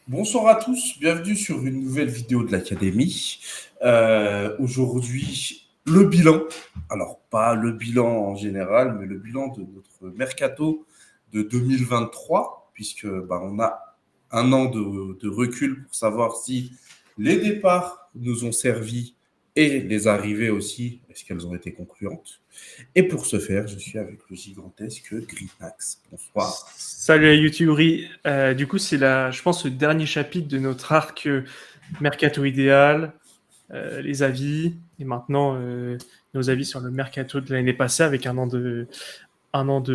Bonsoir à tous, bienvenue sur une nouvelle vidéo de l'Académie. Aujourd'hui, le bilan. Alors, pas le bilan en général, mais le bilan de notre mercato de 2023, puisque on a un an de recul pour savoir si les départs nous ont servi et les arrivées aussi, est-ce qu'elles ont été concluantes. Et pour ce faire, je suis avec le gigantesque Greenax. Bonsoir. Salut à YouTubery. Du coup, c'est je pense, le dernier chapitre de notre arc Mercato idéal, les avis, et maintenant nos avis sur le Mercato de l'année passée avec un an de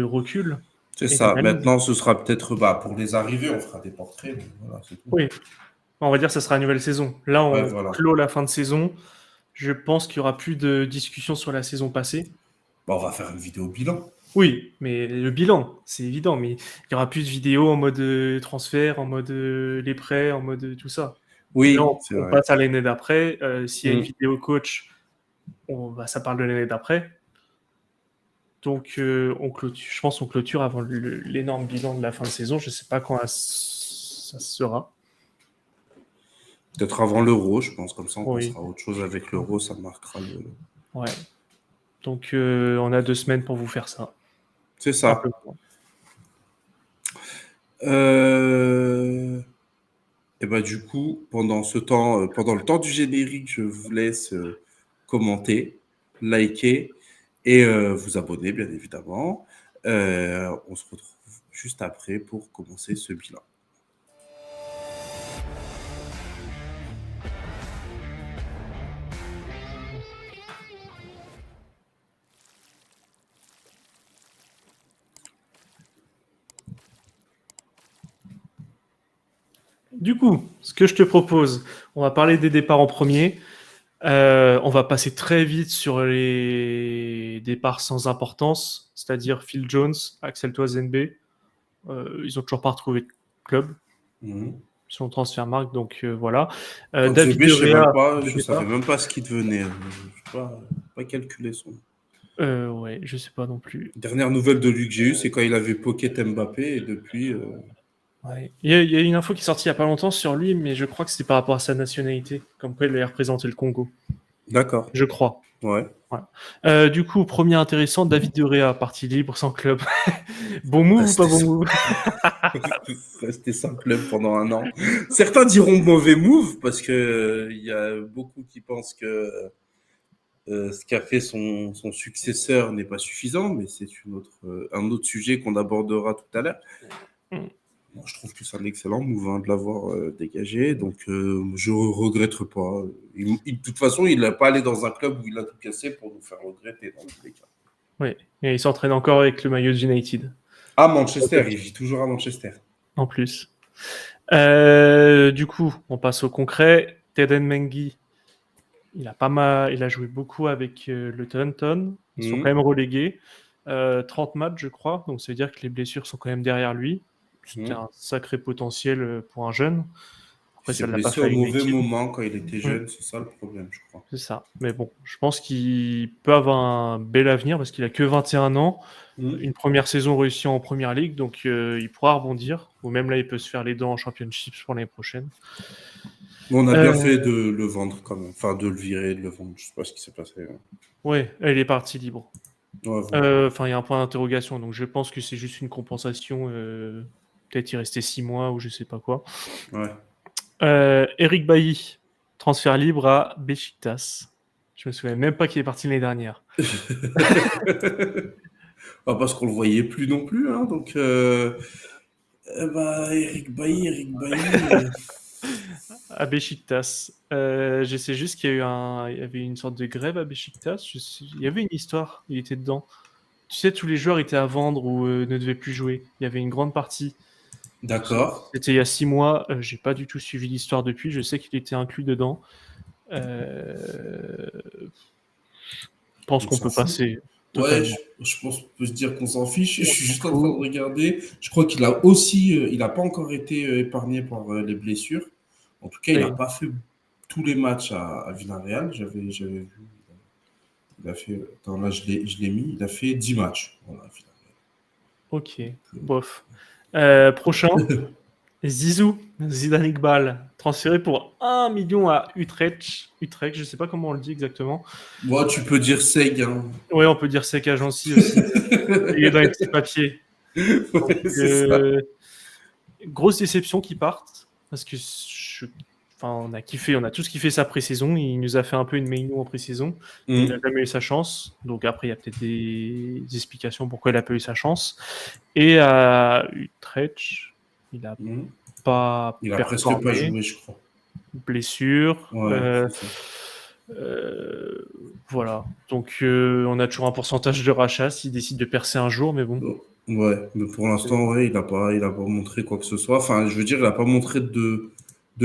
recul C'est et ça. d'analyse. Maintenant, ce sera peut-être pour les arrivées, on fera des portraits. Mais voilà, c'est tout. Oui, on va dire que ça sera une nouvelle saison. Là, Ouais, on voilà. clôt la fin de saison. Je pense qu'il n'y aura plus de discussion sur la saison passée. On va faire une vidéo bilan. Oui, mais le bilan, c'est évident, mais il n'y aura plus de vidéos en mode transfert, en mode les prêts, en mode tout ça. Là, Oui, c'est on vrai. passe à l'année d'après. S'il y a une Mm. vidéo coach, ça parle de l'année d'après. Donc, je pense qu'on clôture avant l'énorme bilan de la fin de saison. Je ne sais pas quand ça sera. Peut-être avant l'Euro, je pense. Comme ça, on Oui, pensera à autre chose avec l'Euro. Ça marquera le. ouais. Donc, on a 2 semaines pour vous faire ça. C'est Un peu ça. moins. Et du coup, pendant ce temps, pendant le temps du générique, je vous laisse commenter, liker et vous abonner, bien évidemment. On se retrouve juste après pour commencer ce bilan. Du coup, ce que je te propose, on va parler des départs en premier. On va passer très vite sur les départs sans importance, c'est-à-dire Phil Jones, Axel Toisenbe. Ils ont toujours pas retrouvé de club Mhm. sur le transfert marque, donc voilà. Quand David GB, De Gea, de je savais départ. même pas ce qu'il devenait. Je sais pas calculer son. Ouais, je sais pas non plus. Dernière nouvelle de lui que j'ai eue, c'est quand il avait pocket Mbappé et depuis. Ouais. Il y a une info qui est sortie il y a pas longtemps sur lui, mais je crois que c'était par rapport à sa nationalité, comme quoi il allait représenter le Congo. D'accord. Je crois. Ouais. Voilà. Du coup, premier intéressant, David De Gea, parti libre, sans club. Bon move ou pas Rester bon sans, move? rester sans club pendant un an. Certains diront mauvais move parce que il y a beaucoup qui pensent que ce qu'a fait son successeur n'est pas suffisant, mais c'est un autre sujet qu'on abordera tout à l'heure. Moi, je trouve que c'est un excellent move de l'avoir dégagé, donc je regrette pas. De toute façon, il n'a pas allé dans un club où il a tout cassé pour nous faire regretter dans tous les cas. Oui, et il s'entraîne encore avec le maillot de United, À Manchester, il vit toujours à Manchester. en plus. Du coup, on passe au concret. Teden Mengi, il a joué beaucoup avec le Taunton. Ils sont quand Mmh. même relégués. 30 matchs, je crois. Donc, ça veut dire que les blessures sont quand même derrière lui. C'était Mmh. un sacré potentiel pour un jeune. Il Après, s'est ça ne l'a pas blessé fait à au mauvais United. moment quand il était Mm, jeune, c'est ça le problème, je crois. c'est ça. Mais bon, je pense qu'il peut avoir un bel avenir parce qu'il a que 21 ans. Mmh. Une première saison réussie en première ligue, donc il pourra rebondir. Ou même là, il peut se faire les dents en championship pour l'année prochaine. Mais on a bien Euh, fait de le vendre quand même, enfin de le virer, de le vendre. Je sais pas ce qui s'est passé. ouais, elle est partie libre. Ouais, voilà. Enfin, il y a un point d'interrogation, donc je pense que c'est juste une compensation. Peut-être y rester 6 mois ou je sais pas quoi. Ouais. Eric Bailly, transfert libre à Besiktas. Je me souviens même pas qu'il est parti l'année dernière. Parce qu'on le voyait plus non plus, hein, donc Eric Bailly. À Besiktas. Je sais juste il y avait une sorte de grève à Besiktas. Il y avait une histoire, il était dedans. Tu sais, tous les joueurs étaient à vendre ou ne devaient plus jouer. Il y avait une grande partie. D'accord. C'était il y a 6 mois. J'ai pas du tout suivi l'histoire depuis. Je sais qu'il était inclus dedans. Je pense On qu'on s'en peut fout. passer Ouais, totalement. je pense qu'on peut se dire qu'on s'en fiche. Je On suis s'en juste en train de fout. regarder. Je crois qu'il a aussi, il n'a pas encore été épargné par les blessures. En tout cas, il n'a Oui. pas fait tous les matchs à Villarreal. J'avais vu. Il a fait. Attends, là, je l'ai mis. Il a fait 10 matchs. Voilà, Ok. Villarreal. Bof. Prochain, Zizou, Zidane Iqbal, transféré pour 1 million à Utrecht. Utrecht, je sais pas comment on le dit exactement. Bon, tu peux dire Seg, hein. Ouais, on peut dire sec agency aussi. Il est dans les petits papiers. Donc, Ouais, c'est ça. grosse déception qu'ils partent parce que enfin, on a kiffé, on a tous kiffé sa pré-saison. Il nous a fait un peu une main en pré-saison, mais il n'a Mm. jamais eu sa chance. Donc après, il y a peut-être des explications pourquoi il a pas eu sa chance. Et à Utrecht, il n'a Mm. pas Il a presque pas performé, joué, je crois. blessure. Ouais, c'est ça. Voilà. Donc on a toujours un pourcentage de rachat s'il décide de percer un jour, mais bon. Oh, ouais, mais pour l'instant, ouais, il a pas montré quoi que ce soit. Enfin, je veux dire, il a pas montré de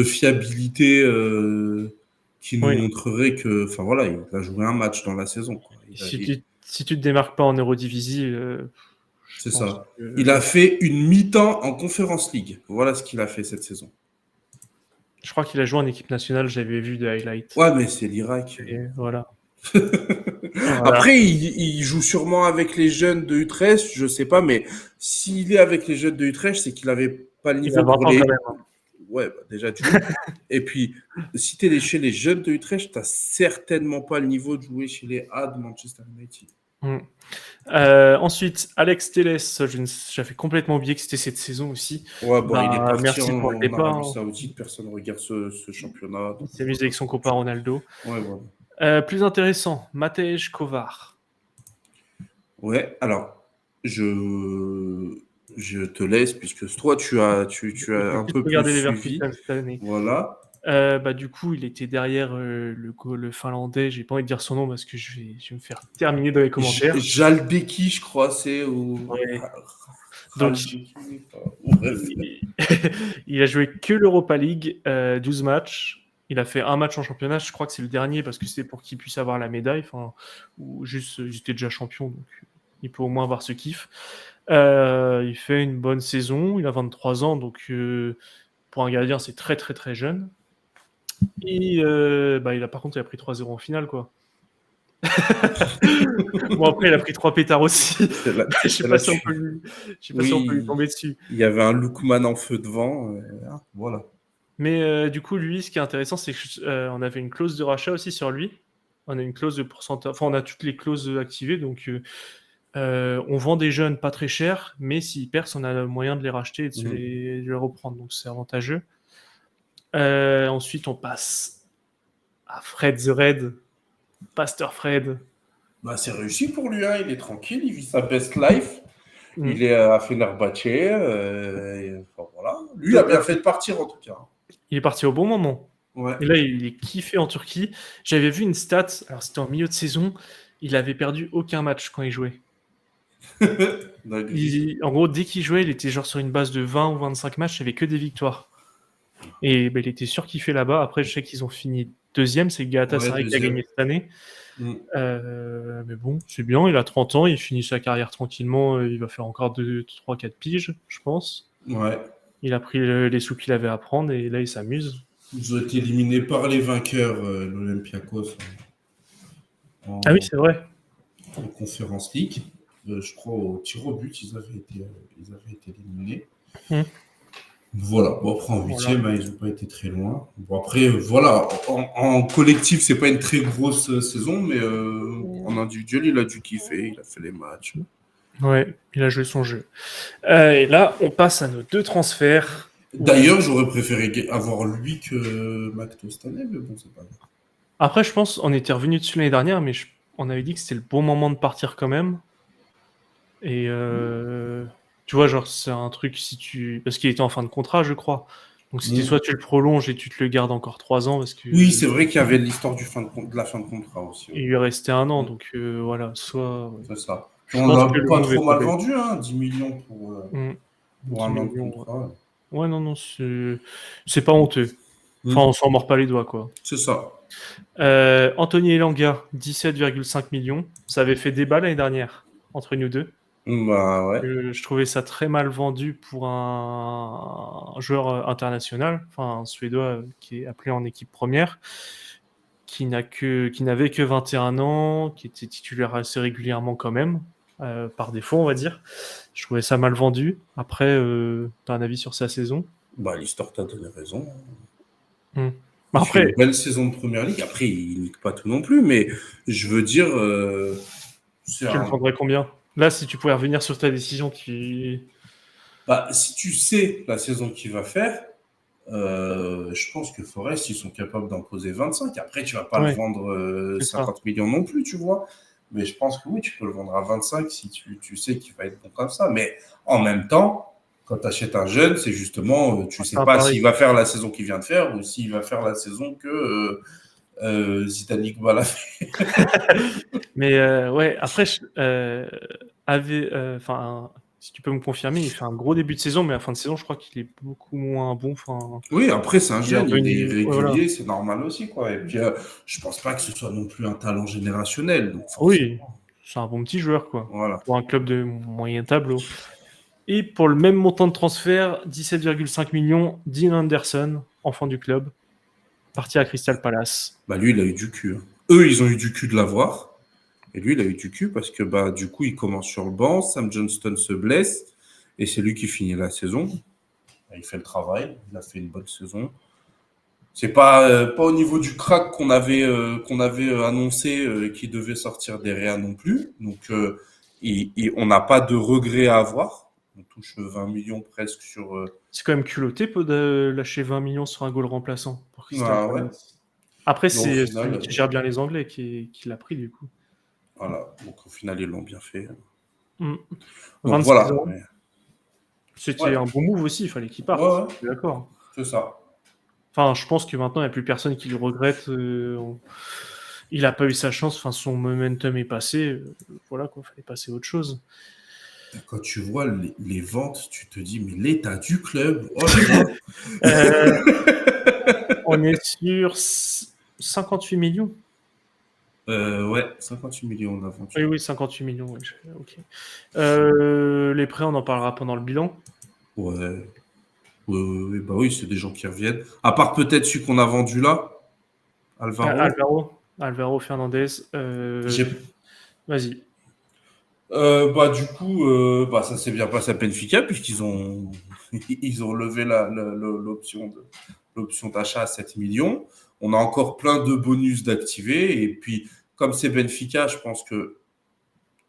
fiabilité qui nous Oui. montrerait que, enfin voilà, il a joué un match dans la saison, quoi. Si tu te démarques pas en Eredivisie, je C'est pense ça. Il a que fait une mi-temps en Conference League. Voilà ce qu'il a fait cette saison. je crois qu'il a joué en équipe nationale, j'avais vu des highlights. Ouais, mais c'est l'Irak. Et voilà. Voilà. Après, il joue sûrement avec les jeunes de Utrecht, je sais pas, mais s'il est avec les jeunes de Utrecht, c'est qu'il avait pas le Il a niveau 20 pour ans quand les. même. Ouais, bah, déjà d'une. Et puis, si tu es chez les jeunes de Utrecht, tu certainement pas le niveau de jouer chez les A de Manchester United. Mm. Ensuite, Alex Telles, j'avais complètement oublié que c'était cette saison aussi. Ouais, bon, il est Bah, parti merci pour le en départ, Arabie hein. Saoudite, personne ne regarde ce championnat. Il Donc, s'amuse avec son copain Ronaldo. ouais, voilà. Plus intéressant, Matej Kovar. Ouais, alors, je, je te laisse, puisque toi, tu as J'ai un plus peu plus regardé les suivi. Leverkusen cette année. Voilà. Bah, du coup, il était derrière le Finlandais. J'ai pas envie de dire son nom parce que je vais me faire terminer dans les commentaires. Jalbeki, je crois, c'est, ou Ouais. Donc, Ralbeki, enfin, bref. il a joué que l'Europa League, 12 matchs. Il a fait un match en championnat. Je crois que c'est le dernier parce que c'est pour qu'il puisse avoir la médaille. Enfin, ou juste, ils étaient déjà champions, donc il peut au moins avoir ce kiff. Il fait une bonne saison. Il a 23 ans, donc pour un gardien, c'est très très très jeune. Et bah, par contre, il a pris 3-0 en finale, quoi. Bon, après, il a pris 3 pétards aussi. Je sais pas Celle-là, si on peut lui oui, tomber dessus. il y avait un Lookman en feu devant. Voilà. Mais du coup, lui, ce qui est intéressant, c'est qu'on avait une clause de rachat aussi sur lui. On a une clause de pourcentage. Enfin, on a toutes les clauses activées. Donc, on vend des jeunes pas très cher, mais s'ils percent, on a le moyen de les racheter et de les reprendre. Donc, c'est avantageux. Ensuite, on passe à Fred the Red. Pasteur Fred. Bah, c'est réussi pour lui, hein. Il est tranquille, il vit sa best life. Mm. Il est à Fenerbahçe. Enfin, voilà. Lui a bien fait de partir, en tout cas. Il est parti au bon moment. Ouais. Et là, il est kiffé en Turquie. J'avais vu une stat, alors c'était en milieu de saison, il avait perdu aucun match quand il jouait. En gros, dès qu'il jouait, il était genre sur une base de 20 ou 25 matchs, il n'y avait que des victoires. Et il était surkiffé là-bas. Après, je sais qu'ils ont fini deuxième, c'est Ouais, Galatasaray qui a deuxième. gagné cette année. Mm. Mais bon, c'est bien, il a 30 ans, il finit sa carrière tranquillement, il va faire encore 2, 3, 4 piges, je pense. Ouais. Il a pris les sous qu'il avait à prendre et là, il s'amuse. Ils ont été éliminés par les vainqueurs, l'Olympiakos, Ah oui, en, c'est vrai. en Conférence League. Je crois au tir au but, ils avaient été éliminés. Mmh. Voilà. Bon, après, en Voilà. huitième, hein, ils n'ont pas été très loin. Bon, après, voilà. En collectif, c'est pas une très grosse saison, mais en individuel, il a dû kiffer. Il a fait les matchs. Ouais, il a joué son jeu. Et là, on passe à nos deux transferts. D'ailleurs, j'aurais préféré avoir lui que Macto cette année, mais bon, c'est pas grave. Après, je pense, on était revenu dessus l'année dernière, mais on avait dit que c'était le bon moment de partir quand même. Et tu vois, genre, c'est un truc si tu. Parce qu'il était en fin de contrat, je crois. Donc c'était soit tu le prolonges et tu te le gardes encore 3 ans, parce que Oui, c'est vrai qu'il y avait l'histoire de la fin de contrat aussi. il Ouais. lui restait un an. Donc voilà, soit. Ouais. C'est ça. Puis Je on pense l'a que le pas move est trop pas mal bête. vendu, hein, 10 millions Mm. pour 10 un an de millions. contrat. Ouais, non, non, c'est pas honteux. Enfin, Mm. on s'en mord pas les doigts, quoi. C'est ça. Anthony Elanga, 17,5 millions. Ça avait fait débat l'année dernière entre nous deux. Bah ouais. Je trouvais ça très mal vendu pour un joueur international, enfin un Suédois qui est appelé en équipe première, qui n'avait que 21 ans, qui était titulaire assez régulièrement quand même, par défaut on va dire. Je trouvais ça mal vendu. Après, t'as un avis sur sa saison? Bah, l'histoire t'a donné raison. Hmm. Il fait Après, une belle saison de première ligue. Après, il nique pas tout non plus, mais je veux dire, c'est tu le un. vendrais combien? Là, si tu pouvais revenir sur ta décision, Bah, si tu sais la saison qu'il va faire, je pense que Forest, ils sont capables d'en poser 25. Après, tu vas pas le Ouais, vendre c'est ça. 50 millions non plus, tu vois. Mais je pense que oui, tu peux le vendre à 25 si tu sais qu'il va être bon comme ça. Mais en même temps, quand tu achètes un jeune, c'est justement, tu C'est sais un pas pari. s'il va faire la saison qu'il vient de faire ou s'il va faire la saison que Zidane Iqbal a fait. Mais ouais, après, enfin, si tu peux me confirmer, il fait un gros début de saison, mais à la fin de saison, je crois qu'il est beaucoup moins bon. Enfin, Oui, après, c'est un il est jeune, il est revenu. Ouais, voilà. irrégulier, c'est normal aussi, quoi. Et puis, je pense pas que ce soit non plus un talent générationnel, donc Oui, forcément. c'est un bon petit joueur, quoi, Voilà. pour un club de moyen tableau. Et pour le même montant de transfert, 17,5 millions, Dean Anderson, enfant du club, parti à Crystal Palace. Bah, lui, il a eu du cul, hein. Eux, ils ont eu du cul de l'avoir. Et lui, il a eu du cul parce que, bah, du coup, il commence sur le banc, Sam Johnston se blesse, et c'est lui qui finit la saison. Il fait le travail, il a fait une bonne saison. C'est pas au niveau du crack qu'on avait annoncé qu'il devait sortir des Réa non plus. Donc, on n'a pas de regret à avoir. On touche 20 millions presque sur. C'est quand même culotté de lâcher 20 millions sur un goal remplaçant pour Crystal Ah ouais. Palace. Après, Mais au c'est final, celui qui gère bien les Anglais qui l'a pris, du coup. voilà. Donc au final, ils l'ont bien fait. Mm. Donc 26 voilà. ans. Mais, C'était ouais. un bon move aussi, il fallait qu'il Ouais, parte. ouais. Je suis d'accord. C'est ça. Enfin, je pense que maintenant, il n'y a plus personne qui le regrette. Il n'a pas eu sa chance, enfin, son momentum est passé. Voilà, quoi, il fallait passer à autre chose. Quand tu vois les ventes, tu te dis, mais l'état du club, oh là Euh, là. on est sur 58 millions. Ouais, 58 millions Oui, d'aventure. oui, 58 millions. Oui, ok. Les prêts, on en parlera pendant le bilan. Ouais. Bah oui, c'est des gens qui reviennent. À part peut-être celui qu'on a vendu là, Alvaro. Alvaro Fernandez. J'ai, Vas-y. bah du coup, bah ça s'est bien passé à Benfica puisqu'ils ont, ils ont levé l'option d'achat à 7 millions. On a encore plein de bonus d'activer et puis comme c'est Benfica, je pense que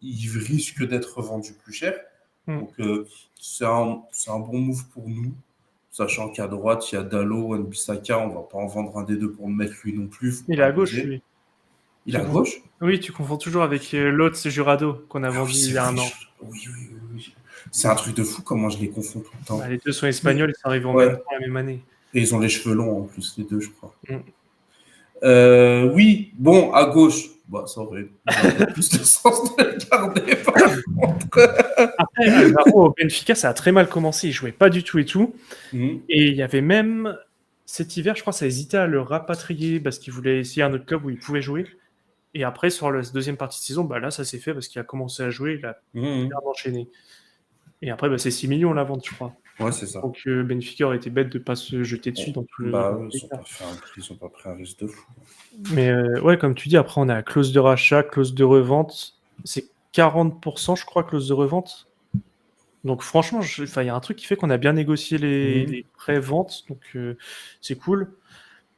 il risque d'être vendu plus cher. Hmm. Donc c'est un bon move pour nous. Sachant qu'à droite, il y a Dalot, Wan-Bissaka, on va pas en vendre un des deux pour le mettre lui non plus, faut Il est pas à gauche, abuser. lui. Il est à gauche. Oui, tu confonds toujours avec l'autre, c'est Jurado, qu'on a Ah oui, vendu il c'est y a vrai. un an. Oui, oui, oui, oui. C'est un truc de fou comment je les confonds tout le Bah, temps. les deux sont Mais, espagnols, ils sont arrivés en même ouais. temps, la même année. Et ils ont les cheveux longs en plus, les deux, je crois. Mm. Oui, bon, à gauche, bah, ça aurait un peu plus de sens de le garder par contre. Après, Alvaro au Benfica, ça a très mal commencé. Il jouait pas du tout et tout. Mhm. Et il y avait même cet hiver, je crois, ça hésitait à le rapatrier parce qu'il voulait essayer un autre club où il pouvait jouer. Et après, sur la deuxième partie de saison, bah là, ça s'est fait parce qu'il a commencé à jouer, il a bien Mhm. enchaîné. Et après, bah, c'est 6 millions la vente, je crois. Ouais, c'est ça. Donc Benfica aurait été bête de ne pas se jeter dessus Bah, dans tous les ils ont cas. pas fait ils ont pas pris un risque de fou. Mais ouais, comme tu dis, après, on a clause de rachat, clause de revente. C'est 40%, je crois, clause de revente. Donc franchement, il y a un truc qui fait qu'on a bien négocié Mhm. les pré-ventes, donc c'est cool.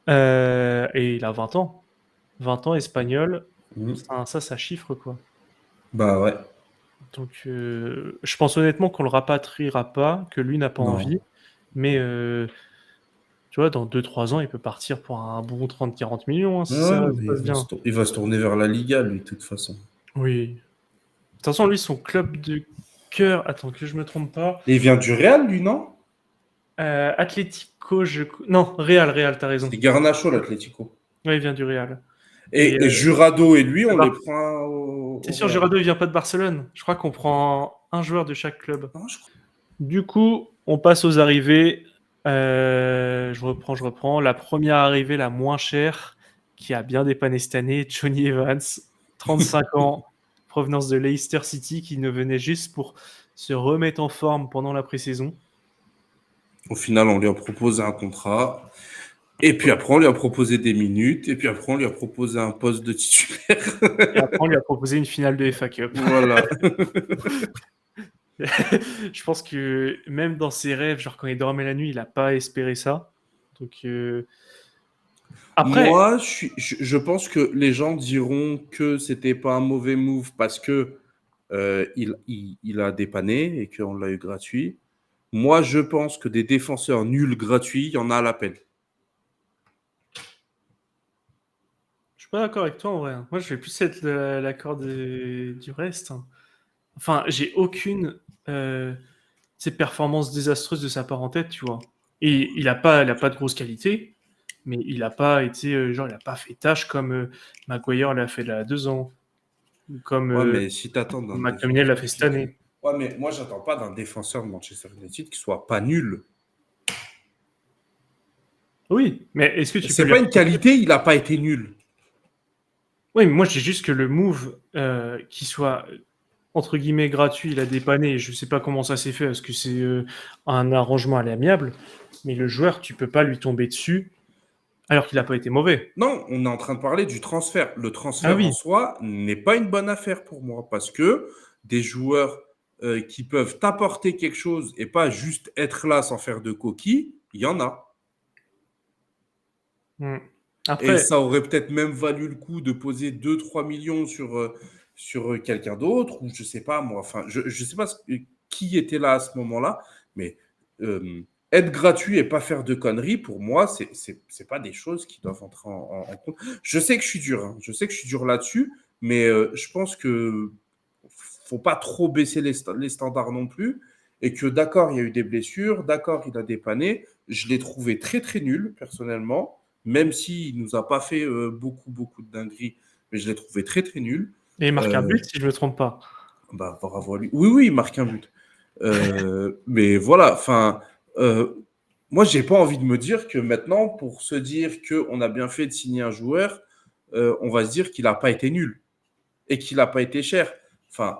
Et il a 20 ans. 20 ans, espagnol, Mhm. ça chiffre, quoi. Bah ouais. Donc je pense honnêtement qu'on le rapatriera pas, que lui n'a pas Non. envie, mais tu vois, dans 2-3 ans, il peut partir pour un bon 30-40 millions, hein, si Ouais, ça se mais passe bien. il va se tourner vers la Liga, lui, de toute façon. Oui. De toute façon, lui, son club de cœur, attends que je me trompe pas, Et il vient du Real, lui, non? Atlético, non, Real, t'as raison. C'est Garnacho, l'Atlético. Ouais, il vient du Real. Et Et Jurado et lui, on les Bar- prend c'est au sûr, Real. Jurado, il vient pas de Barcelone. Je crois qu'on prend un joueur de chaque club. Non, je crois. Du coup, on passe aux arrivées. Je reprends. La première arrivée, la moins chère, qui a bien dépanné cette année, Johnny Evans, 35 ans, provenance de Leicester City, qui ne venait juste pour se remettre en forme pendant la pré-saison. Au final, on lui a proposé un contrat. Et puis après, on lui a proposé des minutes. Et puis après, on lui a proposé un poste de titulaire. Et après, on lui a proposé une finale de FA Cup. Voilà. Je pense que même dans ses rêves, genre quand il dormait la nuit, il n'a pas espéré ça. Donc après, Moi, je pense que les gens diront que c'était pas un mauvais move parce que il a dépanné et qu'on l'a eu gratuit. Moi, je pense que des défenseurs nuls gratuits, il y en a à l'appel. je suis pas d'accord avec toi en vrai, hein. Moi, je vais plus être l'accord du reste, hein. Enfin, j'ai aucune ces performances désastreuses de sa part en tête, tu vois. Et il a pas de grosse qualité, mais il a pas été genre il a pas fait tâche comme Maguire l'a fait là à 2 ans, ou comme Ouais, mais si t'attends d'un McTominay l'a défenseur fait cette qui. année. Ouais, mais moi, j'attends pas d'un défenseur de Manchester United qui soit pas nul. Oui, mais est-ce que tu peux C'est lui pas une reprocher? qualité, il a pas été nul. Oui, mais moi je dis juste que le move qui soit entre guillemets gratuit, il a dépanné. Je sais pas comment ça s'est fait, est-ce que c'est un arrangement à l'amiable, mais le joueur, tu peux pas lui tomber dessus alors qu'il a pas été mauvais. Non, on est en train de parler du transfert. Le Ah transfert en oui. soi n'est pas une bonne affaire pour moi parce que des joueurs qui peuvent t'apporter quelque chose et pas juste être là sans faire de coquilles, il y en a. Mm. Et Après, ça aurait peut-être même valu le coup de poser 2-3 millions sur quelqu'un d'autre, ou je sais pas moi. Enfin, je sais pas qui était là à ce moment-là, mais être gratuit et pas faire de conneries, pour moi, c'est pas des choses qui doivent entrer en compte. Je sais que je suis dur, hein, je sais que je suis dur là-dessus, mais je pense que faut pas trop baisser les standards non plus. Et que d'accord, il y a eu des blessures, d'accord, il a dépanné. Je l'ai trouvé très très nul, personnellement, même s'il nous a pas fait beaucoup de dingueries, mais je l'ai trouvé très très nul. et il marque un Euh, but si je me trompe pas. Bah, bravo à lui. Oui, il marque un but. Mais voilà, enfin, moi, j'ai pas envie de me dire que maintenant, pour se dire qu'on a bien fait de signer un joueur, on va se dire qu'il n'a pas été nul et qu'il n'a pas été cher. Enfin,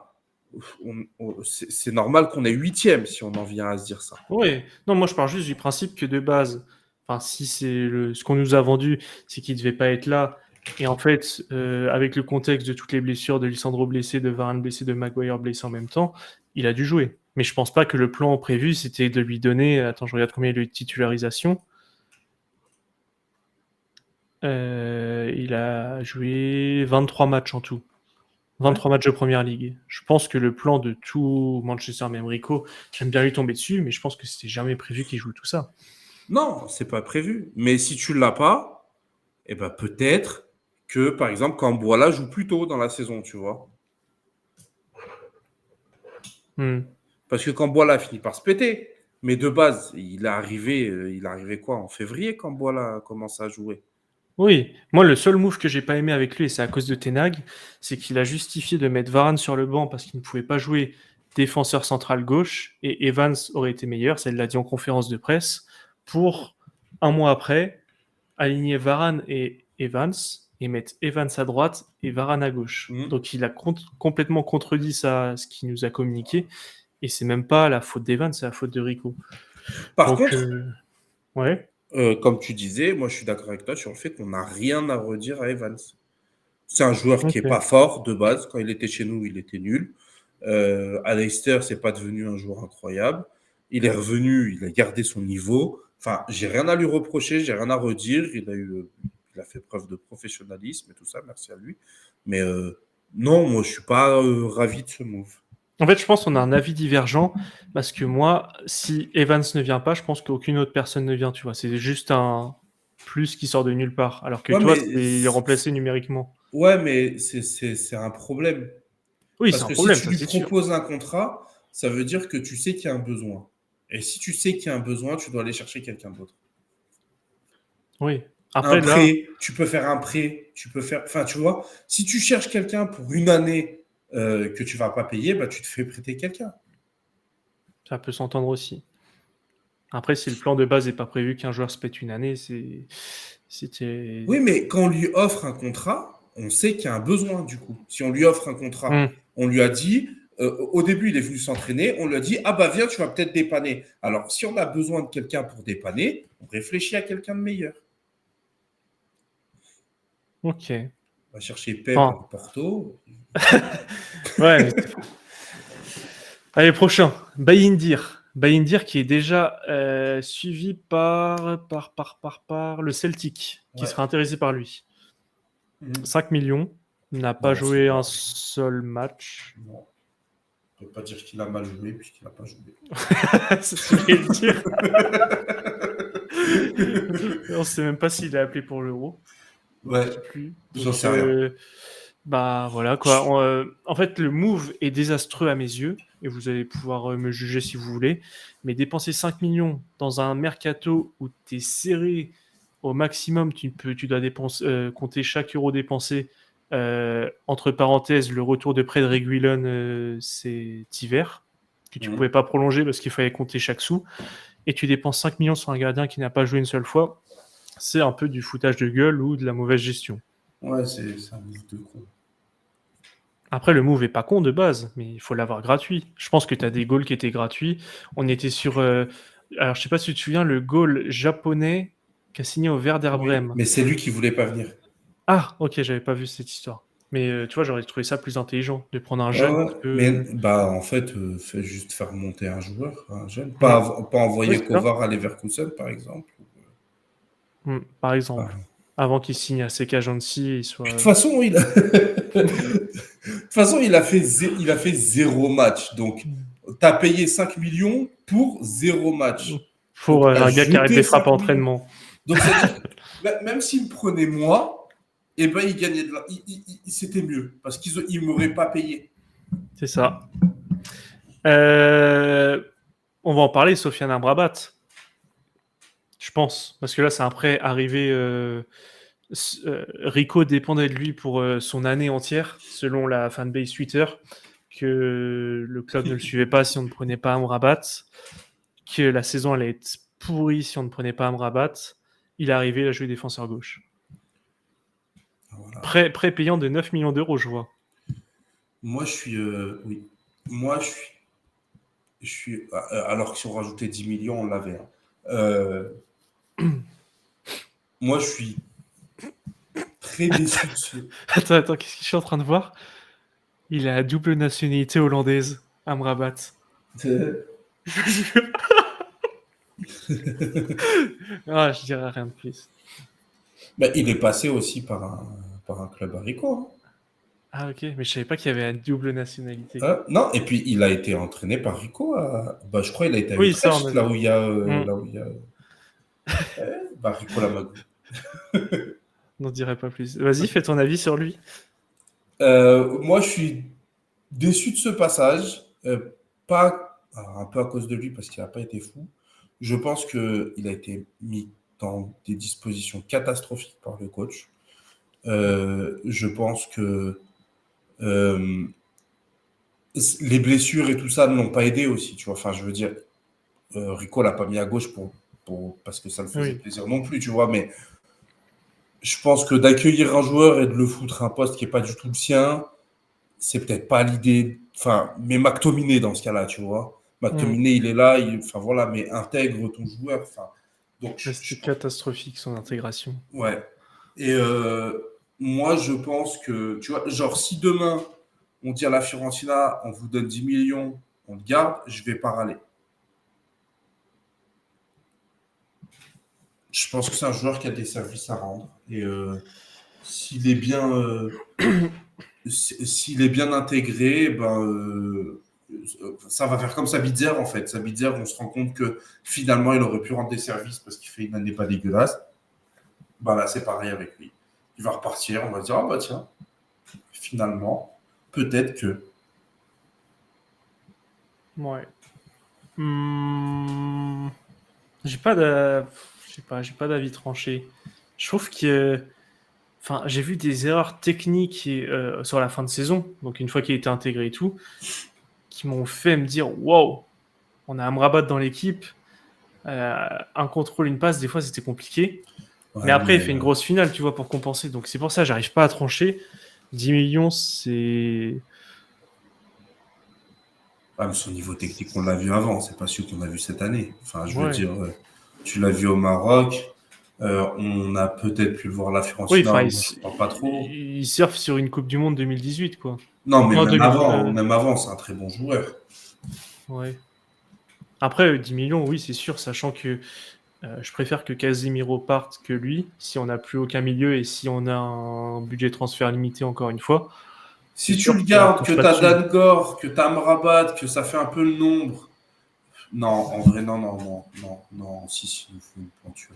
c'est normal qu'on est huitième si on en vient à se dire ça. Oui, non, moi je parle juste du principe que de base, enfin si c'est ce qu'on nous a vendu, c'est qu'il devait pas être là. Et en fait, avec le contexte de toutes les blessures, de Lisandro blessé, de Varane blessé, de Maguire blessé en même temps, il a dû jouer. Mais je pense pas que le plan prévu, c'était de lui donner, attends, je regarde combien il a eu de titularisation. Il a joué 23 matchs en tout. Ouais. 23 matchs de première ligue. Je pense que le plan de tout Manchester, même Rico, j'aime bien lui tomber dessus, mais je pense que c'était jamais prévu qu'il joue tout ça. Non, c'est pas prévu. Mais si tu l'as pas, eh ben peut-être que, par exemple, Camboila joue plus tôt dans la saison, tu vois. Hmm. Parce que Camboila finit par se péter. Mais de base, il est arrivé quoi en février, Camboila a commencé à jouer. Oui, moi le seul move que j'ai pas aimé avec lui, et c'est à cause de Tenag, c'est qu'il a justifié de mettre Varane sur le banc parce qu'il ne pouvait pas jouer défenseur central gauche et Evans aurait été meilleur, ça il l'a dit en conférence de presse, pour un mois après aligner Varane et Evans et mettre Evans à droite et Varane à gauche. Mhm. Donc il a complètement contredit ça, ce qu'il nous a communiqué et c'est même pas la faute d'Evans, c'est la faute de Rico. Par Donc contre, ouais, comme tu disais, moi je suis d'accord avec toi sur le fait qu'on n'a rien à redire à Evans. C'est un joueur qui est pas ok. fort de base. Quand il était chez nous, il était nul. À Leicester, c'est pas devenu un joueur incroyable. Il est revenu, il a gardé son niveau. Enfin, j'ai rien à lui reprocher, j'ai rien à redire. Il a fait preuve de professionnalisme et tout ça, merci à lui. Mais non, moi je suis pas ravi de ce move. En fait, je pense qu'on a un avis divergent parce que moi, si Evans ne vient pas, je pense qu'aucune autre personne ne vient, tu vois. C'est juste un plus qui sort de nulle part. Alors que Ouais, toi, mais c'est remplacé numériquement. c'est un problème. Oui, c'est Parce un que si problème, tu ça lui c'est sûr. proposes un contrat, ça veut dire que tu sais qu'il y a un besoin. Et si tu sais qu'il y a un besoin, tu dois aller chercher quelqu'un d'autre. Oui. Un Après, là, prêt, tu peux faire un prêt, tu peux faire. Enfin, tu vois, si tu cherches quelqu'un pour une année que tu vas pas payer, bah, tu te fais prêter quelqu'un. ça peut s'entendre aussi. Après, si le plan de base n'est pas prévu qu'un joueur se pète une année, c'était. Oui, mais quand on lui offre un contrat, on sait qu'il y a un besoin du coup. Si on lui offre un contrat, Hmm. on lui a dit, au début, il est venu s'entraîner, on lui a dit, ah bah viens, tu vas peut-être dépanner. Alors, si on a besoin de quelqu'un pour dépanner, on réfléchit à quelqu'un de meilleur. Ok. On va chercher Pep à Enfin, Porto. ouais, Allez, prochain. Bayindir. Bayindir qui est déjà suivi par le Celtic, qui Ouais. sera intéressé par lui. Mhm. 5 millions. N'a pas Bon, joué c'est un pas... seul match. Non. On peut pas dire qu'il a mal joué puisqu'il n'a pas joué. C'est ce que je voulais le dire. On ne sait même pas s'il est appelé pour l'Euro. Ouais, Je sais plus. j'en Donc, sais rien. bah voilà quoi. En fait, le move est désastreux à mes yeux, et vous allez pouvoir me juger si vous voulez. Mais dépenser 5 millions dans un mercato où tu es serré au maximum, tu dois compter chaque euro dépensé. Entre parenthèses, le retour de prêt de Reguilon cet hiver, que tu Mhm. pouvais pas prolonger parce qu'il fallait compter chaque sou, et tu dépenses 5 millions sur un gardien qui n'a pas joué une seule fois. C'est un peu du foutage de gueule ou de la mauvaise gestion. Ouais, c'est un move de con. Après, le move est pas con de base, mais il faut l'avoir gratuit. Je pense que tu as des goals qui étaient gratuits. On était sur. Alors, je sais pas si tu te souviens, le goal japonais qui a signé au Werder Oui, Bremen. mais c'est lui qui voulait pas venir. Ah, ok, j'avais pas vu cette histoire. Mais tu vois, j'aurais trouvé ça plus intelligent de prendre un Ouais, jeune ouais. qui Mais peut. bah en fait, fait juste faire monter un joueur, un jeune. Hmm. Pas Oui, envoyer c'est ça. Kovar à Leverkusen, par exemple. Par exemple. Enfin, Avant qu'il signe à CK Jansi, il puis, de toute soit. façon, de toute façon, il a fait zéro match. Donc, tu as payé 5 millions pour zéro match. Pour Donc, tu as un gars qui arrête jeté des frappes à 5 millions. entraînement. Donc, c'est-à-dire que même s'il me prenait moi, eh ben, il gagnait c'était mieux. Parce qu'ils ne m'auraient pas payé. C'est ça. Euh, On va en parler, Sofiane Amrabat. Je pense. Parce que là, c'est un prêt arrivé. Rico dépendait de lui pour son année entière, selon la fanbase Twitter, que le club ne le suivait pas si on ne prenait pas Amrabat, que la saison allait être pourrie si on ne prenait pas Amrabat. Il est arrivé, il a joué défenseur gauche. Voilà. Prêt payant de 9 millions d'euros, je vois. Moi, je suis. Oui. Moi, alors que si on rajoutait 10 millions, on l'avait. Hein. Moi, je suis très déçu de ce. Attends, qu'est-ce que je suis en train de voir? Il a la double nationalité hollandaise, Amrabat. Ah, je dirais rien de plus. Bah, il est passé aussi par un club haricot. Hein. Ah ok, mais je savais pas qu'il y avait la double nationalité. Non, et puis il a été entraîné par Rico. Bah, je crois qu'il a été à Oui, ça on a Utrecht, vu. Hmm. là où il y a bah, Rico Lamagou. N'en dirai pas plus. Vas-y, fais ton avis sur lui. Moi, je suis déçu de ce passage. Pas alors, un peu à cause de lui parce qu'il n'a pas été fou. Je pense qu'il a été mis dans des dispositions catastrophiques par le coach. Je pense que euh, les blessures et tout ça ne l'ont pas aidé aussi, tu vois. Enfin, je veux dire, Rico l'a pas mis à gauche parce que ça le faisait Oui. plaisir non plus, tu vois. Mais je pense que d'accueillir un joueur et de le foutre à un poste qui est pas du tout le sien, c'est peut-être pas l'idée. Enfin, mais McTominay dans ce cas-là, tu vois. Hmm. McTominay, il est là, enfin voilà, mais intègre ton joueur. Enfin, donc, Mais c'était catastrophique son intégration. ouais. Et moi, je pense que, tu vois, genre, si demain, on dit à la Fiorentina, on vous donne 10 millions, on le garde, je vais pas râler. Je pense que c'est un joueur qui a des services à rendre. Et s'il est bien, s'il est bien intégré, ben, ça va faire comme Sabitzer, en fait. Sabitzer, on se rend compte que finalement, il aurait pu rendre des services parce qu'il fait une année pas dégueulasse. Ben là, c'est pareil avec lui. Il va repartir, on va se dire, ah bah tiens, finalement, peut-être que. Ouais. J'ai pas de... Je sais pas, j'ai pas d'avis tranché. Je trouve que... Enfin, j'ai vu des erreurs techniques sur la fin de saison, donc une fois qu'il a été intégré et tout, qui m'ont fait me dire, wow, on a Amrabat dans l'équipe, un contrôle, une passe, des fois c'était compliqué. Mais Ouais, après, il mais, fait une grosse finale, tu vois, pour compenser. Donc c'est pour ça, j'arrive pas à trancher. 10 millions, c'est... mais son niveau technique, on l'a vu avant, c'est pas celui qu'on a vu cette année. Enfin, je veux Ouais. dire, tu l'as vu au Maroc, on a peut-être pu le voir à la Oui, Fiorentina, enfin, moi je crois pas trop. il surfe sur une Coupe du Monde 2018, quoi. Non, mais Non, 2000, même avant, c'est un très bon joueur. Ouais. Après, 10 millions, oui, c'est sûr, sachant que je préfère que Casemiro parte que lui, si on n'a plus aucun milieu et si on a un budget transfert limité, encore une fois. C'est Si tu sûr le qu'on gardes, penche que pas t'as dessus. Dangor, que t'as Amrabat, que ça fait un peu le nombre. Non, en vrai, non, non, non, non, non, si, il faut une pointure.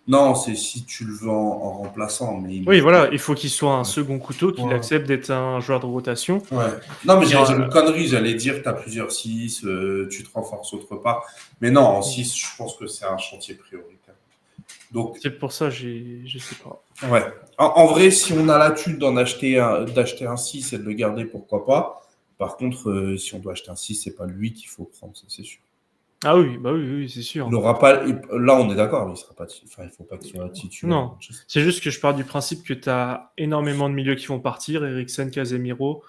Non, c'est si tu le veux en remplaçant, mais Oui, je pense. voilà, il faut qu'il soit un second couteau, qu'il Ouais. accepte d'être un joueur de rotation. Ouais. Non, mais Et, j'allais dire une connerie, j'allais dire que tu as plusieurs 6, tu te renforces autre part. Mais non, en 6, je pense que c'est un chantier prioritaire. Donc, c'est pour ça, je sais pas. ouais. En vrai, si on a la thune d'acheter un 6 et de le garder, pourquoi pas. Par contre, si on doit acheter un 6, c'est pas lui qu'il faut prendre, ça c'est sûr. Ah oui, bah oui, oui, c'est sûr. Il aura pas. Là, on est d'accord, mais il sera pas. Enfin, il faut pas qu'il soit titulaire. Non, c'est juste que je pars du principe que tu as énormément de milieux qui vont partir, Eriksen, Casemiro.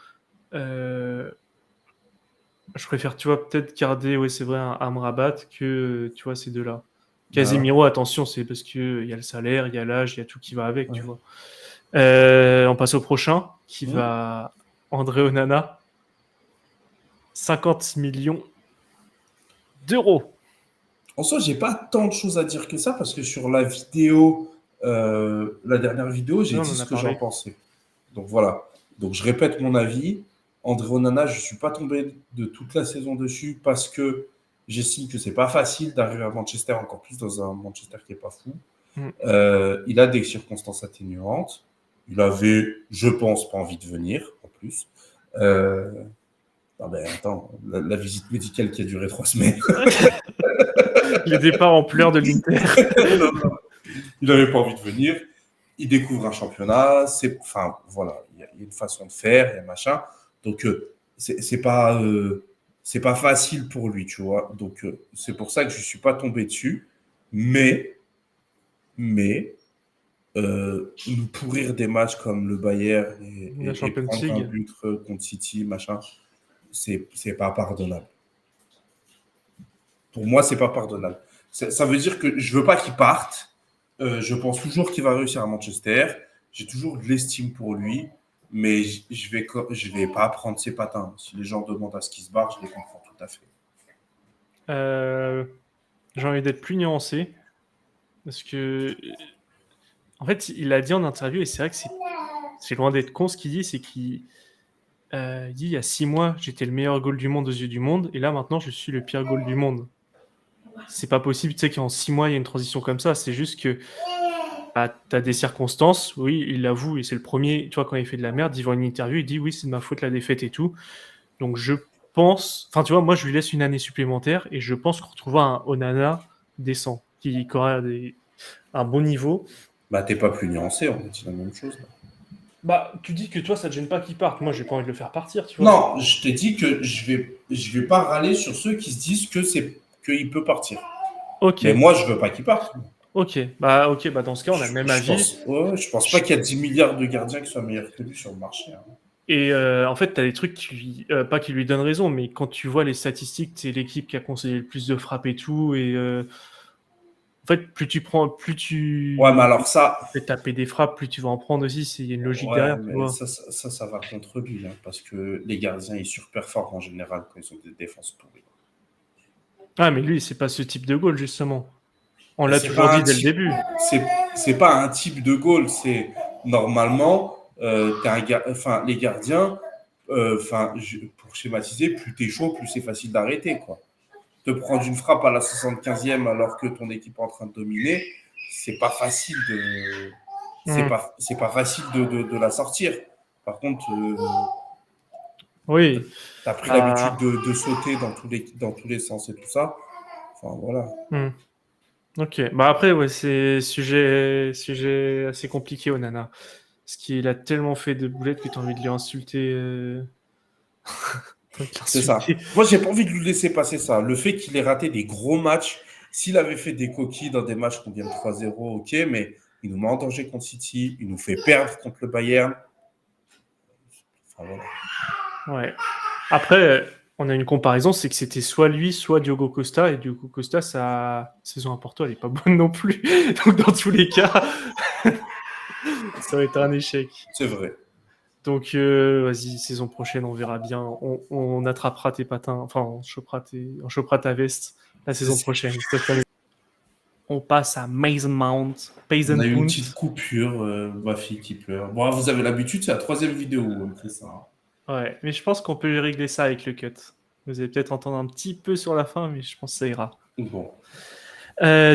Je préfère, tu vois, peut-être garder, ouais, c'est vrai, un Amrabat que, tu vois, ces deux-là. Casemiro, attention, c'est parce qu'il y a le salaire, il y a l'âge, il y a tout qui va avec, tu vois. On passe au prochain, qui va André Onana. 50 millions d'euros. En soi, j'ai pas tant de choses à dire que ça parce que sur la vidéo, la dernière vidéo, j'ai dit ce que j'en pensais. Donc voilà. Donc je répète mon avis. André Onana, je suis pas tombé de toute la saison dessus parce que j'estime que c'est pas facile d'arriver à Manchester, encore plus dans un Manchester qui est pas fou. Il a des circonstances atténuantes. Il avait, je pense, pas envie de venir en plus. Ah ben attends, la visite médicale qui a duré 3 semaines. Les départs en pleurs de l'Inter. Non, non. Il n'avait pas envie de venir. Il découvre un championnat. Enfin, voilà, il y a une façon de faire, il y a machin. Donc, c'est pas facile pour lui, tu vois. Donc, c'est pour ça que je ne suis pas tombé dessus. Mais nous pourrir des matchs comme le Bayern et prendre un but contre City, machin, c'est pas pardonnable. Pour moi, c'est pas pardonnable. Ça veut dire que je veux pas qu'il parte. Je pense toujours qu'il va réussir à Manchester. J'ai toujours de l'estime pour lui, mais je vais pas prendre ses patins. Si les gens demandent à ce qu'il se barre, je les comprends tout à fait. J'ai envie d'être plus nuancé parce que, en fait, il a dit en interview, et c'est vrai que c'est loin d'être con ce qu'il dit, c'est qu'il dit il y a 6 mois, j'étais le meilleur goal du monde aux yeux du monde, et là maintenant, je suis le pire goal du monde. C'est pas possible, tu sais, qu'en 6 mois, il y a une transition comme ça. C'est juste que bah, tu as des circonstances. Oui, il l'avoue, et c'est le premier, tu vois, quand il fait de la merde, il voit une interview, il dit oui, c'est de ma faute la défaite et tout. Donc je pense, enfin, tu vois, moi, je lui laisse une année supplémentaire, et je pense qu'on retrouvera un Onana décent, qui aura un bon niveau. Bah, t'es pas plus nuancé, on dit la même chose. Là. Bah, tu dis que toi, ça te gêne pas qu'il parte. Moi, j'ai pas envie de le faire partir, tu vois. Non, je t'ai dit que je vais pas râler sur ceux qui se disent qu'il peut partir. Ok. Mais moi, je veux pas qu'il parte. Ok, bah dans ce cas, on a le même avis. Je pense pas qu'il y a 10 milliards de gardiens qui soient meilleurs que lui sur le marché. Hein. Et en fait, tu as des trucs pas qui lui donnent raison, mais quand tu vois les statistiques, c'est l'équipe qui a concédé le plus de frappes et tout. Et en fait, plus tu Ouais, mais alors ça. fais taper des frappes, plus tu vas en prendre aussi. Il y a une logique derrière. Mais tu vois. ça va contre lui. Hein, parce que les gardiens, ils surperforment en général quand ils ont des défenses pourries. Ah, mais lui, c'est pas ce type de goal, justement. On l'a toujours dit dès le début. C'est pas un type de goal. C'est normalement, les gardiens, pour schématiser, plus t'es chaud, plus c'est facile d'arrêter. Quoi. Te prendre une frappe à la 75e alors que ton équipe est en train de dominer, c'est pas facile de. C'est pas facile de la sortir. Par contre, oui. tu as pris l'habitude de sauter dans tous les sens et tout ça. Enfin, voilà. Ok. Bah après, ouais, c'est sujet assez compliqué, Onana. Parce qu'il a tellement fait de boulettes que tu as envie de lui insulter. C'est ça. Moi, j'ai pas envie de lui laisser passer ça. Le fait qu'il ait raté des gros matchs, s'il avait fait des coquilles dans des matchs qu'on gagne 3-0, ok, mais il nous met en danger contre City, il nous fait perdre contre le Bayern. Enfin, voilà. Ouais. Après, on a une comparaison, c'est que c'était soit lui, soit Diogo Costa, et Diogo Costa, sa saison à Porto, elle est pas bonne non plus. Donc, dans tous les cas, ça va être un échec. C'est vrai. Donc, vas-y, saison prochaine, on verra bien. On attrapera tes patins, enfin, on chopera ta veste la saison prochaine. Cette année. On passe à Mason Mount, On Payson a eu une Punt. petite coupure, ma fille qui pleure. Bon, vous avez l'habitude, c'est la 3e vidéo, on fait ça. Ouais, mais je pense qu'on peut régler ça avec le cut. Vous allez peut-être entendre un petit peu sur la fin, mais je pense que ça ira. Bon.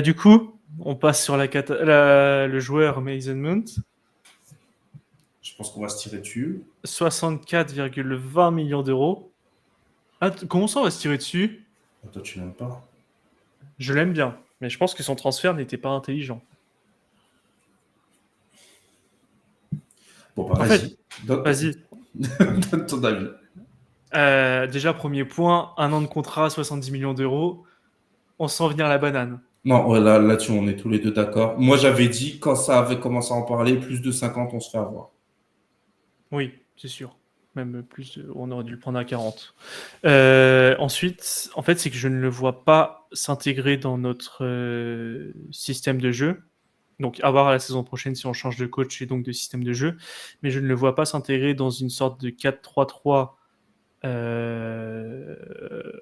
Du coup, on passe sur le joueur Mason Mount. Je pense qu'on va se tirer dessus. 64,20 millions d'euros. Ah, comment ça, on va se tirer dessus? Toi, tu l'aimes pas. Je l'aime bien, mais je pense que son transfert n'était pas intelligent. Bon, bah, En fait, vas-y. vas-y. Donne ton avis. Déjà, premier point, 1 an de contrat, 70 millions d'euros. On sent venir la banane. Non, ouais, là-dessus, on est tous les deux d'accord. Moi, j'avais dit, quand ça avait commencé à en parler, plus de 50, on se fait avoir. Oui, c'est sûr. Même plus, on aurait dû le prendre à 40. Ensuite, en fait, c'est que je ne le vois pas s'intégrer dans notre système de jeu. Donc, à voir à la saison prochaine si on change de coach et donc de système de jeu. Mais je ne le vois pas s'intégrer dans une sorte de 4-3-3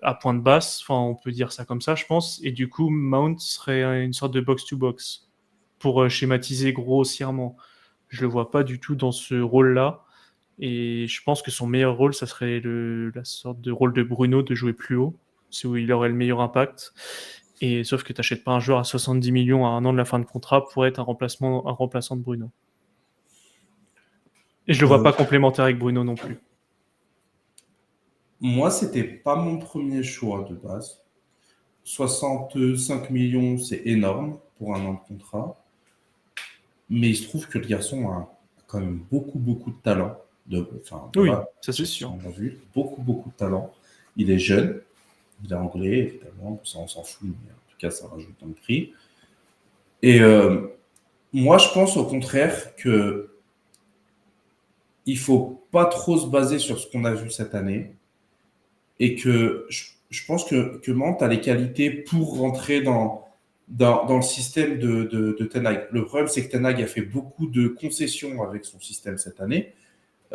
à point de basse. Enfin, on peut dire ça comme ça, je pense. Et du coup, Mount serait une sorte de box-to-box pour schématiser grossièrement. Je le vois pas du tout dans ce rôle-là. Et je pense que son meilleur rôle, ça serait la sorte de rôle de Bruno, de jouer plus haut. C'est où il aurait le meilleur impact. Et sauf que tu n'achètes pas un joueur à 70 millions à 1 an de la fin de contrat pour être un remplaçant de Bruno. Et je le vois pas complémentaire avec Bruno non plus. Moi, c'était pas mon premier choix de base. 65 millions, c'est énorme pour 1 an de contrat. Mais il se trouve que le garçon a quand même beaucoup de talent. Oui, Voilà, ça c'est sûr. on l'a vu, beaucoup de talent. Il est jeune, il est anglais, évidemment, ça on s'en fout, mais en tout cas, ça rajoute un prix. Et moi, je pense au contraire que il faut pas trop se baser sur ce qu'on a vu cette année et que je pense que Mante a les qualités pour rentrer dans le système de Ten Hag. Le problème, c'est que Ten Hag a fait beaucoup de concessions avec son système cette année.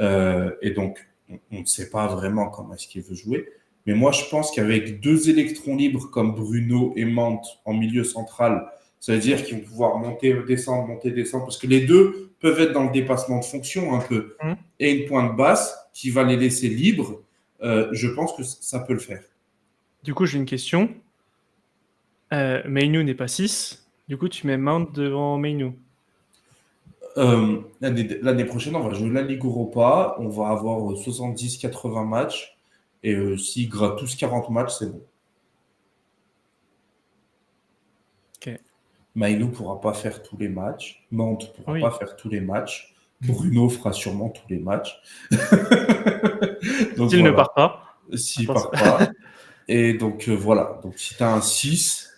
Et donc, on ne sait pas vraiment comment est-ce qu'il veut jouer. Mais moi, je pense qu'avec 2 électrons libres comme Bruno et Mante en milieu central, ça veut dire qu'ils vont pouvoir monter, descendre, parce que les deux peuvent être dans le dépassement de fonction un peu. Et une pointe basse qui va les laisser libres, je pense que ça peut le faire. Du coup, j'ai une question. Mainu n'est pas 6. Du coup, tu mets Mount devant Mainu. L'année prochaine, on va jouer la Ligue Europa. On va avoir 70-80 matchs. Et s'ils grattent tous 40 matchs, c'est bon. Ok. Maïno ne pourra pas faire tous les matchs. Mante ne pourra Oui. pas faire tous les matchs. Bruno fera sûrement tous les matchs. S'il ne part pas. S'il ne part pas. Et donc, voilà. Donc, si tu as un 6,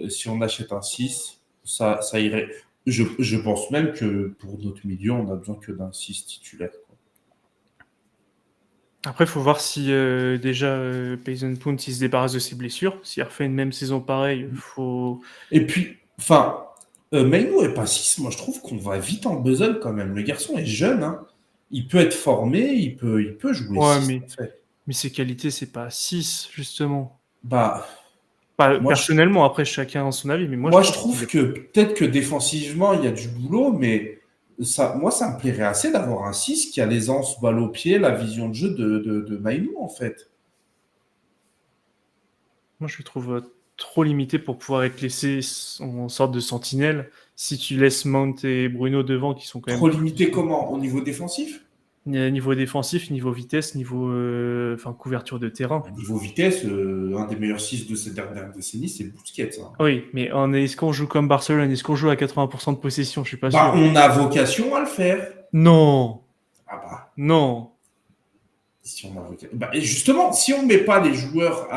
si on achète un 6, ça irait. Je pense même que pour notre milieu, on a besoin que d'un 6 titulaire. Quoi. Après, il faut voir si déjà Payson Punt il se débarrasse de ses blessures. S'il refait une même saison pareille, il faut. Et puis, enfin, Maïno est pas 6. Moi, je trouve qu'on va vite en besogne quand même. Le garçon est jeune. Hein. Il peut être formé, il peut jouer Ouais, 6, en fait. Mais ses qualités, c'est pas 6, justement. Bah. Personnellement, après, chacun a son avis. Mais moi, je trouve que peut-être que défensivement, il y a du boulot, mais moi, ça me plairait assez d'avoir un 6 qui a l'aisance balle au pied, la vision de jeu de Maïnou, en fait. Moi, je le trouve trop limité pour pouvoir être laissé en sorte de sentinelle. Si tu laisses Mount et Bruno devant, qui sont quand même. Trop limité comment? Au niveau défensif? Niveau défensif, niveau vitesse, niveau couverture de terrain. Niveau vitesse, un des meilleurs 6 de ces dernières décennies, c'est Busquets. Hein. Oui, mais est-ce qu'on joue comme Barcelone? Est-ce qu'on joue à 80% de possession? Je suis pas sûr. On a vocation à le faire. Non. Ah bah. Non. Si on a vocation. Et justement, si on ne met pas les joueurs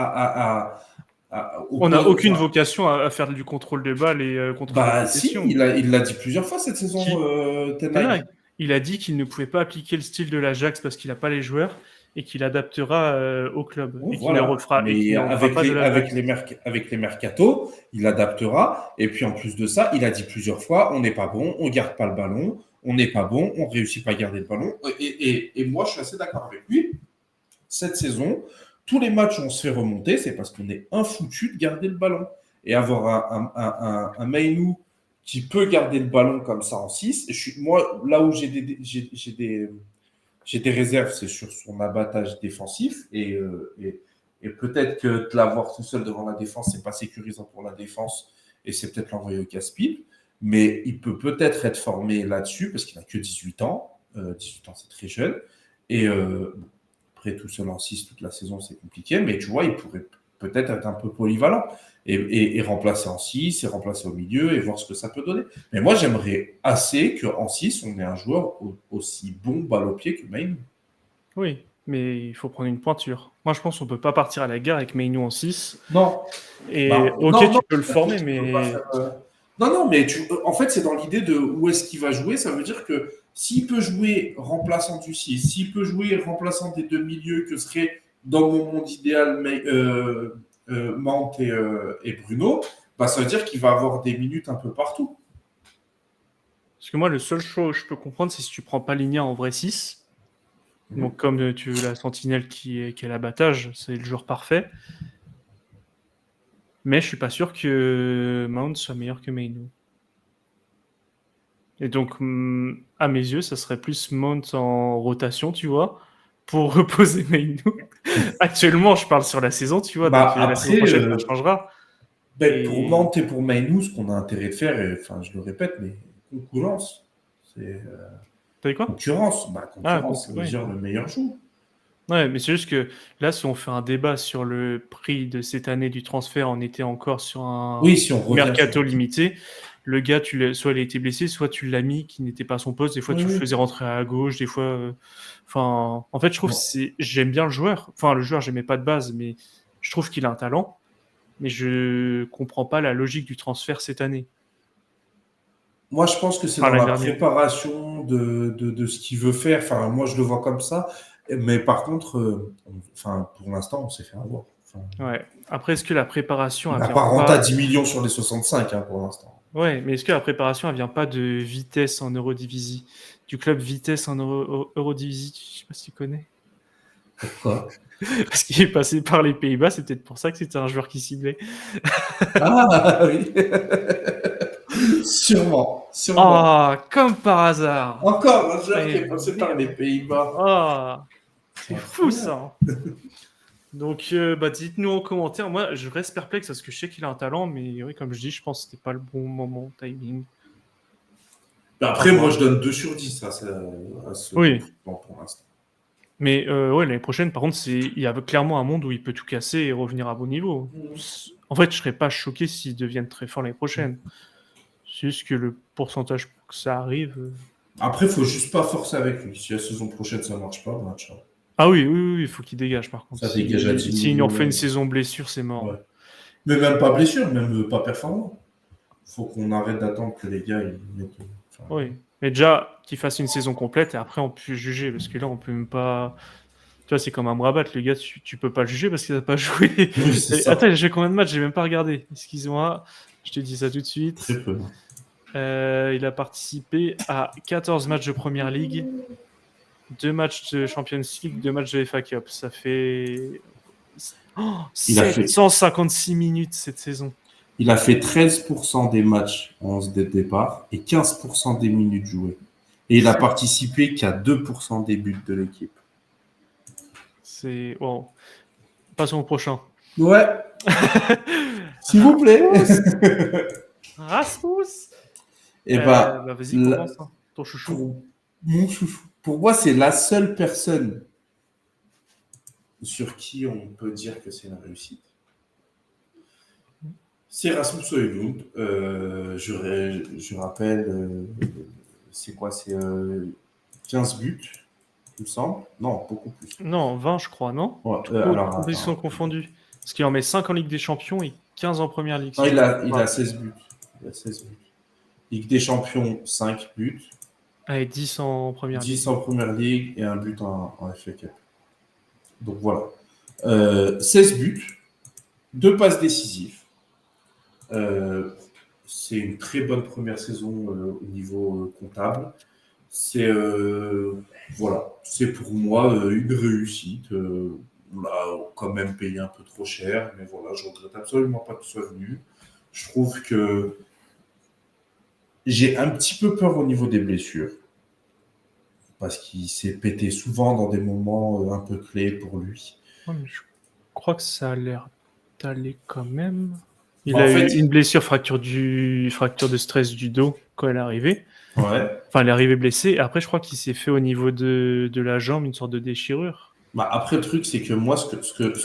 on n'a aucune vocation à faire du contrôle de balle et contrôle de possession. Si, il l'a dit plusieurs fois cette saison, Ten Hag. Il a dit qu'il ne pouvait pas appliquer le style de l'Ajax parce qu'il n'a pas les joueurs et qu'il adaptera au club. Bon, et qu'il ne refera, mais avec les mercatos, il adaptera. Et puis en plus de ça, il a dit plusieurs fois, on n'est pas bon, on garde pas le ballon, on n'est pas bon, on ne réussit pas à garder le ballon. Et moi, je suis assez d'accord avec lui. Cette saison, tous les matchs où on se fait remonter, c'est parce qu'on est infoutu de garder le ballon. Et avoir un Mainou qui peut garder le ballon comme ça en 6, moi, là où j'ai des réserves, c'est sur son abattage défensif. Et peut-être que de l'avoir tout seul devant la défense, c'est pas sécurisant pour la défense et c'est peut-être l'envoyer au casse-pipe. Mais il peut peut-être être formé là-dessus parce qu'il n'a que 18 ans. 18 ans, c'est très jeune. Et après, tout seul en 6 toute la saison, c'est compliqué. Mais tu vois, il pourrait peut-être être un peu polyvalent et remplacer en 6 et remplacer au milieu et voir ce que ça peut donner. Mais moi, j'aimerais assez qu'en 6, on ait un joueur aussi bon balle au pied que Maine. Oui, mais il faut prendre une pointure. Moi, je pense qu'on peut pas partir à la guerre avec Mainu en 6. Non. Et Bah, ok, non, tu peux le former, tu peux pas mais... faire. Non, non, mais en fait, c'est dans l'idée de où est-ce qu'il va jouer. Ça veut dire que s'il peut jouer remplaçant du 6, s'il peut jouer remplaçant des deux milieux que serait dans mon monde idéal Mante et Bruno, bah, ça veut dire qu'il va avoir des minutes un peu partout. Parce que moi, le seul choix que je peux comprendre, c'est si tu prends pas Ligna en vrai 6. Donc, comme tu veux la sentinelle qui est l'abattage, c'est le joueur parfait. Mais je suis pas sûr que Mount soit meilleur que Mainu. Et donc, à mes yeux, ça serait plus Mount en rotation, tu vois, pour reposer Mainu. Actuellement, je parle sur la saison, tu vois, donc Bah, la saison après, prochaine, ça changera. ben, pour Et Nantes et pour Mainou, ce qu'on a intérêt de faire, enfin, je le répète, mais concurrence. C'est t'as dit quoi? concurrence. Bah, Ah, concurrence, ça veut oui. dire le meilleur joue. Ouais, mais c'est juste que là, si on fait un débat sur le prix de cette année du transfert, on était encore sur un Oui, si on revient sur. mercato limité. Le gars, soit il a été blessé, soit tu l'as mis qui n'était pas à son poste. Des fois, Oui, tu le oui. faisais rentrer à gauche. Des fois, enfin, en fait, je trouve Bon. j'aime bien le joueur. Enfin, le joueur, j'aimais pas de base, mais je trouve qu'il a un talent. Mais je comprends pas la logique du transfert cette année. Moi, je pense que c'est Enfin, dans l'année la dernière. préparation de ce qu'il veut faire. Enfin, moi, je le vois comme ça. Mais par contre, enfin, pour l'instant, on s'est fait avoir. Enfin, Ouais. Après, est-ce que la préparation, il elle n'a vient pas rentré à pas 10 millions sur les 65 pour l'instant. Ouais, mais est-ce que la préparation, elle vient pas de Vitesse en Eurodivisie? Du club Vitesse en Eurodivisie, je sais pas si tu connais. Pourquoi? Parce qu'il est passé par les Pays-Bas, c'est peut-être pour ça que c'était un joueur qui ciblait. Ah oui. Sûrement, sûrement. Ah, comme par hasard. Encore un joueur qui Et est passé par les Pays-Bas. ah, c'est fou Incroyable. ça. Donc, bah, dites-nous en commentaire. Moi, je reste perplexe parce que je sais qu'il a un talent, mais oui, comme je dis, je pense que c'était pas le bon moment, timing. À Après, moi, voir. je donne 2 sur 10 à ce Oui, recrutement pour l'instant. mais ouais, l'année prochaine, par contre, il y a clairement un monde où il peut tout casser et revenir à bon niveau. En fait, je serais pas choqué s'ils deviennent très forts l'année prochaine. C'est juste que le pourcentage pour que ça arrive. Après, il faut juste pas forcer avec lui. Si la saison prochaine ça marche pas, ben, ciao. Ah oui, oui, oui, il faut qu'il dégage par contre. Ça dégage à 10 S'il nous refait une millions. saison blessure, c'est mort. Ouais. Mais même pas blessure, même pas performant. Faut qu'on arrête d'attendre que les gars ils mettent. Enfin, Oui. Mais déjà, qu'il fasse une saison complète et après on peut juger. Parce que là, on peut même pas. Tu vois, c'est comme un Mrabat, le gars, tu peux pas le juger parce qu'il n'a pas joué. oui, c'est Attends, ça. il a joué combien de matchs? J'ai même pas regardé. Excuse-moi, je te dis ça tout de suite. Très peu. Il a participé à 14 matchs de Première Ligue, 2 matchs de Champions League, 2 matchs de FA Cup. Ça fait Il a fait, 756 minutes cette saison. il a fait 13% des matchs en 11 de départ et 15% des minutes jouées. Et il a participé qu'à 2% des buts de l'équipe. C'est wow. Passons au prochain. Ouais, s'il vous plaît. Rasmus. Et ben, Bah vas-y, commence. Hein. Ton chouchou. pour mon chouchou, pour moi, c'est la seule personne sur qui on peut dire que c'est une réussite. C'est Rasmus Højlund. Je rappelle, c'est quoi? C'est 15 buts, il me semble. Non, beaucoup plus. Non, 20 je crois, non? Ouais, Toutes alors, compétitions attends. confondues. Parce qu'il en met 5 en Ligue des Champions et 15 en Première Ligue. Non, Si il a 16 buts. Il a 16 buts. Ligue des Champions, 5 buts. Allez, 10 en Première Ligue. 10 en Première Ligue et un but en FA Cup. Donc voilà. 16 buts, 2 passes décisives. C'est une très bonne première saison au niveau comptable. C'est voilà, c'est pour moi une réussite. On l'a quand même payé un peu trop cher, mais voilà, je regrette absolument pas qu'il soit venu. Je trouve que j'ai un petit peu peur au niveau des blessures, parce qu'il s'est pété souvent dans des moments un peu clés pour lui. Ouais, mais je crois que ça a l'air d'aller quand même. Il Bah, a en eu fait, une blessure, fracture de stress du dos quand elle est arrivée. ouais. Enfin, elle est arrivée blessée. Et après, je crois qu'il s'est fait au niveau de la jambe une sorte de déchirure. Bah, après, le truc, c'est que moi, ce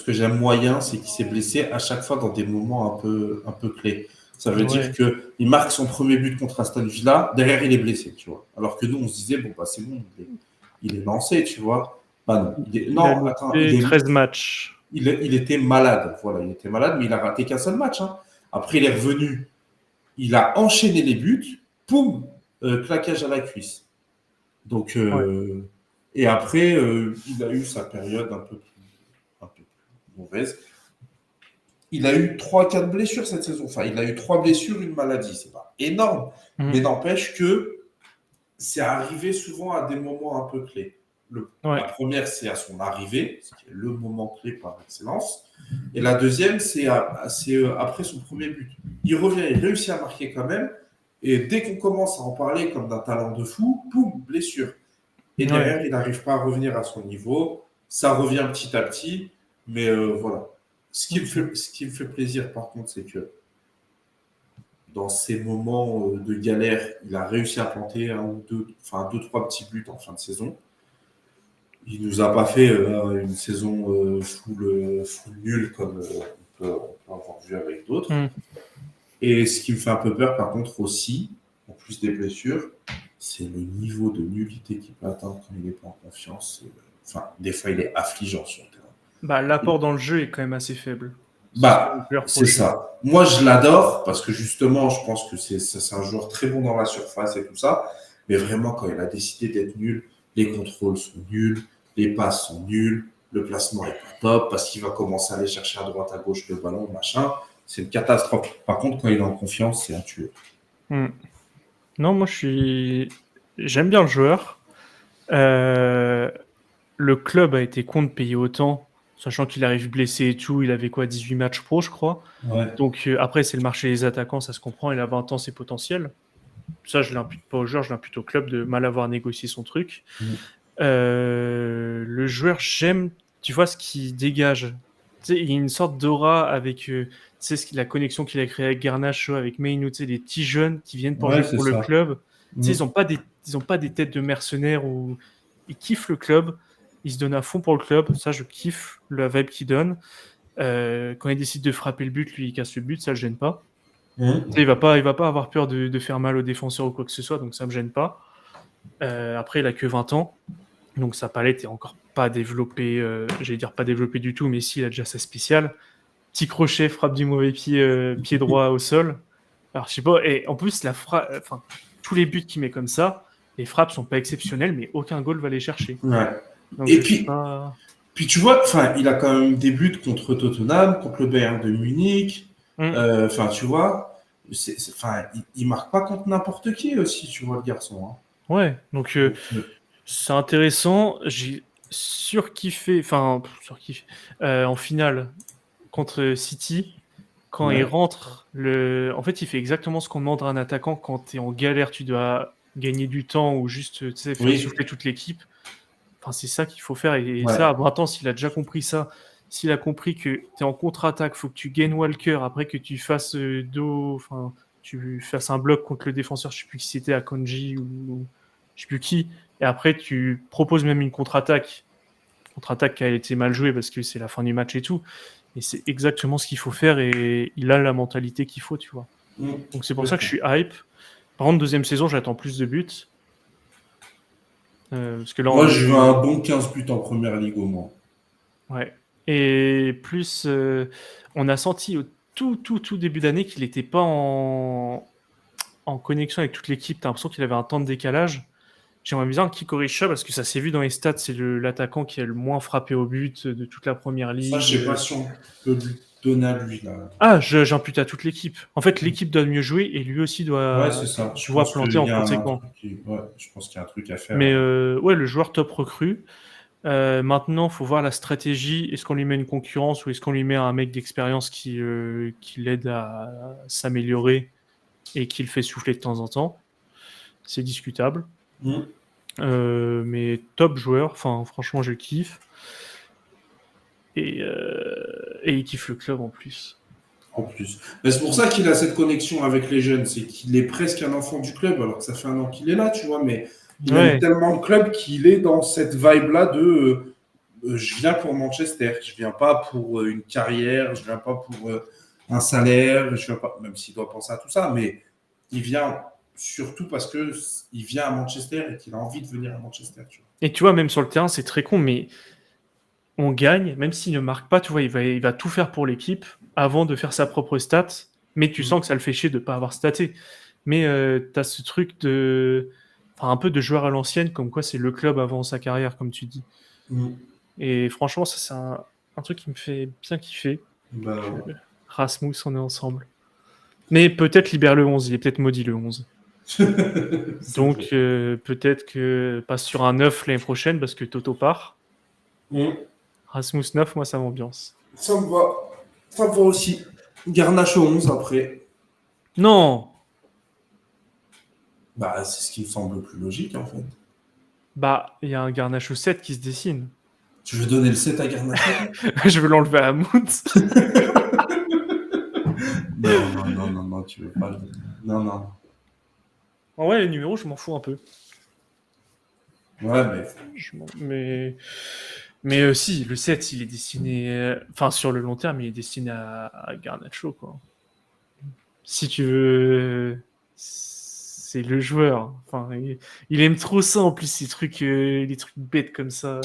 que j'aime moyen, c'est qu'il s'est blessé à chaque fois dans des moments un peu clés. Ça veut dire Ouais. que il marque son premier but contre Aston Villa, derrière, il est blessé, tu vois. Alors que nous, on se disait, bon, bah, c'est bon, il est lancé, tu vois. Bah, non. Il a Non, attends, loupé 13 matchs. il était malade. Voilà, il était malade, mais il a raté qu'un seul match, hein. Après, il est revenu, il a enchaîné les buts, poum, claquage à la cuisse. Donc, Ouais. et après, il a eu sa période un peu plus mauvaise. Il a eu 3-4 blessures cette saison. Enfin, il a eu 3 blessures, une maladie. C'est pas énorme. Mais Mhm. n'empêche que c'est arrivé souvent à des moments un peu clés. La Ouais. première, c'est à son arrivée, ce qui est le moment clé par excellence. Et la deuxième, c'est après son premier but. Il revient, il réussit à marquer quand même. Et dès qu'on commence à en parler comme d'un talent de fou, poum, blessure. Et Ouais. derrière, il n'arrive pas à revenir à son niveau. Ça revient petit à petit. Mais voilà. Ok. Ce qui me fait plaisir, par contre, c'est que dans ces moments de galère, il a réussi à planter un ou deux, enfin deux, trois petits buts en fin de saison. Il nous a pas fait une saison full nulle comme on peut avoir vu avec d'autres. Mhm. Et ce qui me fait un peu peur, par contre, aussi, en plus des blessures, c'est le niveau de nullité qu'il peut atteindre quand il n'est pas en confiance. Enfin, des fois, il est affligeant sur le terrain. Bah, l'apport dans le jeu est quand même assez faible. C'est pas un Bah, joueur pour c'est le jeu. ça. Moi, je l'adore parce que justement, je pense que c'est un joueur très bon dans la surface et tout ça. Mais vraiment, quand il a décidé d'être nul, les contrôles sont nuls, les passes sont nuls, le placement est pas top parce qu'il va commencer à aller chercher à droite, à gauche le ballon, machin. C'est une catastrophe. Par contre, quand il est en confiance, c'est un tueur. Mhm. Non, moi, j'aime bien le joueur. Euh, Le club a été con de payer autant, sachant qu'il arrive blessé et tout. Il avait quoi, 18 matchs pro, je crois. Ouais. Donc après, c'est le marché des attaquants, ça se comprend. Il a 20 ans, c'est potentiel. Ça, je l'impute pas au joueur, je l'impute au club de mal avoir négocié son truc. Mm. Le joueur, j'aime, tu vois, ce qu'il dégage. Tu sais, il y a une sorte d'aura avec tu sais, la connexion qu'il a créée avec Garnacho, avec Mainu, tu sais, des petits jeunes qui viennent pour Ouais, jouer c'est pour le ça. club. Tu sais, Mm. ils ont pas des têtes de mercenaires ou ils kiffent le club. Ils se donnent à fond pour le club. Ça, je kiffe la vibe qu'il donne. Quand il décide de frapper le but, lui, il casse le but, ça le gêne pas. Tu sais, Mm. il va pas avoir peur de faire mal aux défenseurs ou quoi que ce soit, donc ça me gêne pas. Après, il a que 20 ans. Donc sa palette est encore pas développée, j'allais dire pas développée du tout, mais si, il a déjà sa spéciale. Petit crochet, frappe du mauvais pied, pied droit au sol. Alors je sais pas, et en plus, enfin, tous les buts qu'il met comme ça, les frappes sont pas exceptionnelles, mais aucun goal va les chercher. Ouais. Donc Et je sais puis, pas. Puis tu vois, enfin, il a quand même des buts contre Tottenham, contre le Bayern de Munich. Hmm. Enfin, tu vois, enfin, il marque pas contre n'importe qui aussi, tu vois, le garçon, hein. Ouais, donc Donc, c'est intéressant. J'ai surkiffé, enfin, surkiffé, en finale contre City. Quand il ouais, rentre, en fait, il fait exactement ce qu'on demande à un attaquant quand tu es en galère, tu dois gagner du temps ou juste tu sais, faire oui, souffler toute l'équipe. Enfin, c'est ça qu'il faut faire. Et ça, à ouais, 20 ans, s'il a déjà compris ça, s'il a compris que tu es en contre-attaque, faut que tu gagnes Walker, après que tu fasses dos, enfin, tu fasses un bloc contre le défenseur, je sais plus qui c'était, Akanji ou je sais plus qui, et après tu proposes même une contre-attaque qui a été mal jouée parce que c'est la fin du match et tout. Et c'est exactement ce qu'il faut faire et il a la mentalité qu'il faut, tu vois. Donc c'est pour ça que je complètement. suis hype. Par contre, deuxième saison, j'attends plus de buts. Parce que là, Moi, je veux un bon 15 buts en première ligue au moins. ouais. Et plus, on a senti au tout début d'année qu'il n'était pas en connexion avec toute l'équipe. T'as l'impression qu'il avait un temps de décalage. J'aimerais bien qu'il corrige ça parce que ça s'est vu dans les stats. C'est l'attaquant qui a le moins frappé au but de toute la première Ça, ligue. je sais pas si on peut lui donner à lui, là. Ah, j'impute à toute l'équipe. En fait, l'équipe doit mieux jouer et lui aussi Ouais, c'est ça. Je doit pense planter qu'il en y a un conséquent. truc ouais, je pense qu'il y a un truc à faire. Mais ouais, le joueur top recrue. Maintenant, il faut voir la stratégie. Est-ce qu'on lui met une concurrence ou est-ce qu'on lui met un mec d'expérience qui l'aide à s'améliorer et qui le fait souffler de temps en temps? C'est discutable. Mm. Mais top joueur, enfin franchement je kiffe. Et il kiffe le club en plus. En plus. Mais c'est pour ça qu'il a cette connexion avec les jeunes, c'est qu'il est presque un enfant du club, alors que ça fait un an qu'il est là, tu vois, mais il Ouais. aime tellement le club qu'il est dans cette vibe-là de je viens pour Manchester, je viens pas pour une carrière, je viens pas pour un salaire, je viens pas, même s'il doit penser à tout ça, mais il vient surtout parce que il vient à Manchester et qu'il a envie de venir à Manchester, tu vois. Et tu vois, même sur le terrain, c'est très con, mais on gagne, même s'il ne marque pas, tu vois, il va tout faire pour l'équipe avant de faire sa propre stat, mais tu sens que ça le fait chier de ne pas avoir staté. Mais tu as ce truc de... Enfin, un peu de joueur à l'ancienne, comme quoi c'est le club avant sa carrière, comme tu dis. Mm. Et franchement, ça, c'est un truc qui me fait bien kiffer. Bah, Que Rasmus, on est ensemble. Mais peut-être libère le 11, il est peut-être maudit le 11. Donc peut-être que passe sur un 9 l'année prochaine parce que Toto part. Mm. Rasmus 9, moi ça m'ambiance. Ça me va. Ça me va aussi. Garnacho 11 après. Non. Bah, c'est ce qui me semble le plus logique en fait. Bah, il y a un Garnacho 7 qui se dessine. Tu veux donner le 7 à Garnacho? Je veux l'enlever à Mout. Non, tu veux pas le. Non. En vrai, les numéros, je m'en fous un peu. Ouais, mais. Mais si, le 7, il est destiné. Enfin, sur le long terme, il est destiné à Garnacho, quoi. Si tu veux. C'est le joueur. Enfin, il aime trop ça en plus, les trucs bêtes comme ça.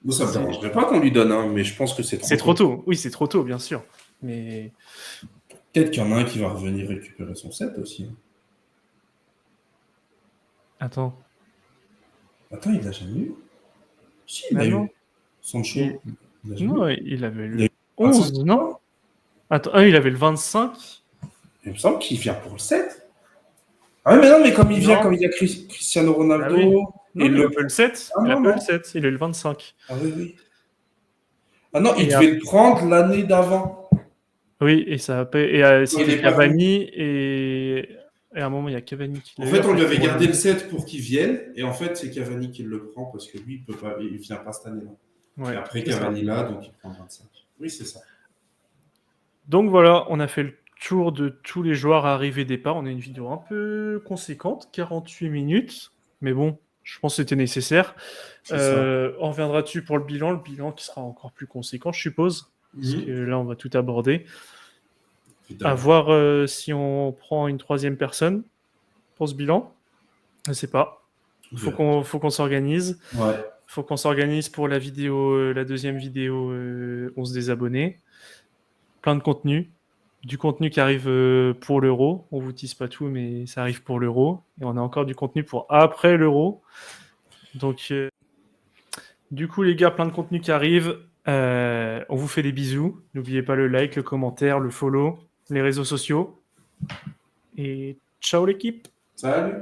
Moi, ça me dérangerait pas qu'on lui donne, hein, mais je pense que c'est trop C'est trop tôt. tôt. Oui, c'est trop tôt, bien sûr. Mais Peut-être qu'il y en a un qui va revenir récupérer son 7 aussi. attends. Attends, il l'a jamais eu? Si, il Bah l'a non. eu. Sancho. Il- Il l'a jamais Non, eu. il avait Il a le eu 11, 25 non? ans. Attends, il avait le 25. Il me semble qu'il vient pour le 7. Ah, mais non, mais comme il vient, Non. comme il y a Cristiano Ah oui. Ronaldo. Non, Et il le. a pas le 7. Ah Il a non, pas le non. 7. Il est le 25. Ah oui. Ah non, il Et devait le prendre l'année d'avant. oui, et ça a pas... Et Il c'était est pas venu. Cavani et à un moment il y a Cavani qui En l'a eu. fait, on Après, lui avait c'était gardé Ronaldo. le 7 pour qu'il vienne. Et en fait, c'est Cavani qui le prend parce que lui, il vient pas cette année-là. Ouais, Et après, c'est ça. Cavani là, donc il prend 25. Oui, c'est ça. Donc voilà, on a fait le tour de tous les joueurs arrivés départ. On a une vidéo un peu conséquente, 48 minutes. Mais bon, je pense que c'était nécessaire. C'est ça. On reviendra dessus pour le bilan qui sera encore plus conséquent, je suppose. Parce que là, on va tout aborder. À voir si on prend une troisième personne pour ce bilan. Je sais pas. Faut qu'on s'organise. Ouais. Faut qu'on s'organise pour la vidéo, la deuxième vidéo, 11 des abonnés. Plein de contenu. Du contenu qui arrive pour l'euro. On vous tease pas tout, mais ça arrive pour l'euro. Et on a encore du contenu pour après l'euro. Donc, du coup, les gars, plein de contenu qui arrive. On vous fait des bisous. N'oubliez pas le like, le commentaire, le follow, les réseaux sociaux. Et ciao l'équipe. Salut.